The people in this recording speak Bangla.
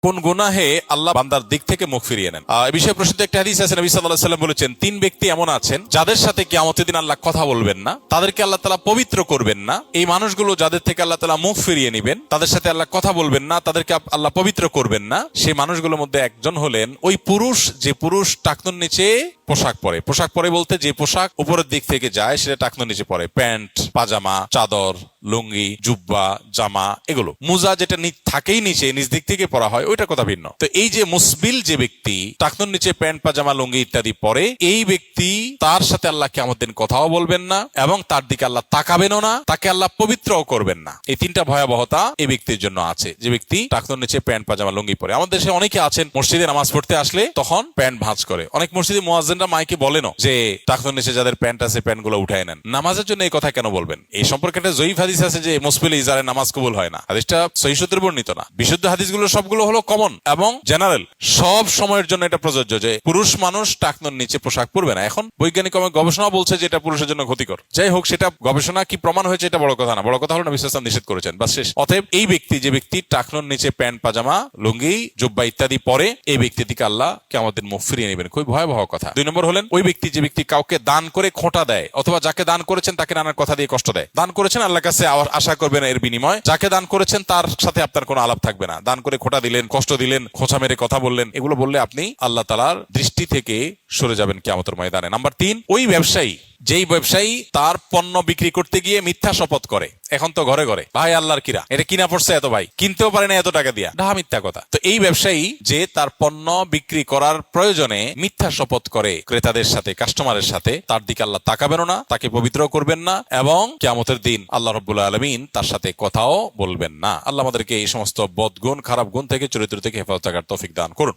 কোন গুনাহে আল্লাহ বান্দার দিক থেকে মুখ ফিরিয়ে নেন? এই বিষয়ে প্রসিদ্ধ একটা হাদিস আছে। নবী সাল্লাল্লাহু আলাইহি ওয়াসাল্লাম বলেছেন, তিন ব্যক্তি এমন আছেন যাদের সাথে কিয়ামতের দিন আল্লাহ কথা বলবেন না, তাদেরকে আল্লাহ তাআলা পবিত্র করবেন না। এই মানুষগুলো যাদের থেকে আল্লাহ তাআলা মুখ ফিরিয়ে নেবেন, তাদের সাথে আল্লাহ কথা বলবেন না, তাদেরকে আল্লাহ পবিত্র করবেন না। সেই মানুষগুলোর মধ্যে একজন হলেন ওই পুরুষ, যে পুরুষ টাকনুর নিচে পোশাক পরে। পোশাক পরে বলতে যে পোশাক উপরের দিক থেকে যায় সেটা টাকনুর নিচে পরে। প্যান্ট, পাজামা, চাদর, লুঙ্গি, জুব্বা, জামা, এগুলো। মুজা যেটা থাকেই নিচে, নিচ দিক থেকে পরা হয়, ওইটা কথা ভিন্ন। তো এই যে মুসবিল যে ব্যক্তি টাকনুর নিচে প্যান্ট, পাজামা, লুঙ্গি ইত্যাদি পরে, এই ব্যক্তি তার সাথে আল্লাহ কিয়ামত দিন কথাও বলবেন না এবং তার দিকে আল্লাহ তাকাবেনও না, তাকে আল্লাহ পবিত্রও করবেন না। এই তিনটা ভয়াবহতা এই ব্যক্তির জন্য আছে, যে ব্যক্তি টাকনুর নিচে প্যান্ট, পাজামা, লুঙ্গি পরে। আমাদের দেশে অনেকে আছেন মসজিদে নামাজ পড়তে আসলে তখন প্যান্ট ভাঁজ করে। অনেক মসজিদে মুয়াজ্জিনরা মাইকে বলেনও যে টাকনুর নিচে যাদের প্যান্ট আছে প্যান্ট গুলো উঠায় নেন। নামাজের জন্য এই কথা কেন বলবেন? এই সম্পর্কে একটা জয়ীফ হাদিস আছে যে মুসবিল ইজারে নামাজ কবুল হয় না। হাদিসটা সহিহ সূত্রে বর্ণিত না। বিশুদ্ধ হাদিসগুলো সবগুলো হলো কমন এবং জেনারেল, সব সময়ের জন্য এটা প্রযোজ্য যে পুরুষ মানুষ টাকনুর নিচে পোশাক পরবে না। এখন বৈজ্ঞানিক গবেষণা বলছে যে এটা পুরুষের জন্য ক্ষতিকর। যাই হোক, সেটা গবেষণা কি প্রমাণ হয়েছে এটা বড় কথা না, বড় কথা হলো নবী সাল্লাল্লাহু আলাইহি ওয়াসাল্লাম নিষেধ করেছেন, বাস শেষ। অতএব এই ব্যক্তি, যে ব্যক্তি টাকনুর নিচে প্যান্ট, পাজামা, লুঙ্গি, জুব্বা ইত্যাদি পরে, এই ব্যক্তি থেকে আল্লাহ কিয়ামত দিন মুখ ফিরিয়ে নেবেন। খুব ভয়াবহ কথা। দুই নম্বর হলেন ওই ব্যক্তি, যে ব্যক্তি কাউকে দান করে খোঁটা দেয়, অথবা যাকে দান করেছেন তাকে নানান কথা দিয়ে কষ্ট দেয়। দান করেছেন, আল্লাহর কাছে আশা করবেন এর বিনিময়। যাকে দান করেছেন তার সাথে আপনার কোনো আলাপ থাকবে না। দান করে খোঁটা দিলেন, কষ্ট দিলেন, খোঁচা মেরে কথা বললেন, এগুলো বললে আপনি আল্লাহ তাআলার দৃষ্টি থেকে সরে যাবেন কিয়ামতের ময়দানে। নাম্বার 3, ওই ব্যবসায়ী, যেই ব্যবসায়ী তার পণ্য বিক্রি করতে গিয়ে মিথ্যা শপথ করে। এখন তো ঘরে ঘরে ভাই আল্লাহর কিরা, এটা কিনা পড়ছে এত, ভাই কিনতেও পারে না এত টাকা দিয়া, ডাহা মিথ্যা কথা। তো এই ব্যবসায়ী যে তার পণ্য বিক্রি করার প্রয়োজনে মিথ্যা শপথ করে ক্রেতাদের সাথে, কাস্টমারের সাথে, তার দিকে আল্লাহ তাকাবেন না, তাকে পবিত্র করবেন না এবং কিয়ামতের দিন আল্লাহ রাব্বুল আলামিন তার সাথে কথাও বলবেন না। আল্লাহ আমাদেরকে এই সমস্ত বদগুণ, খারাপ গুণ থেকে, চরিত্র থেকে হেফাজত থাকার তৌফিক দান করুন।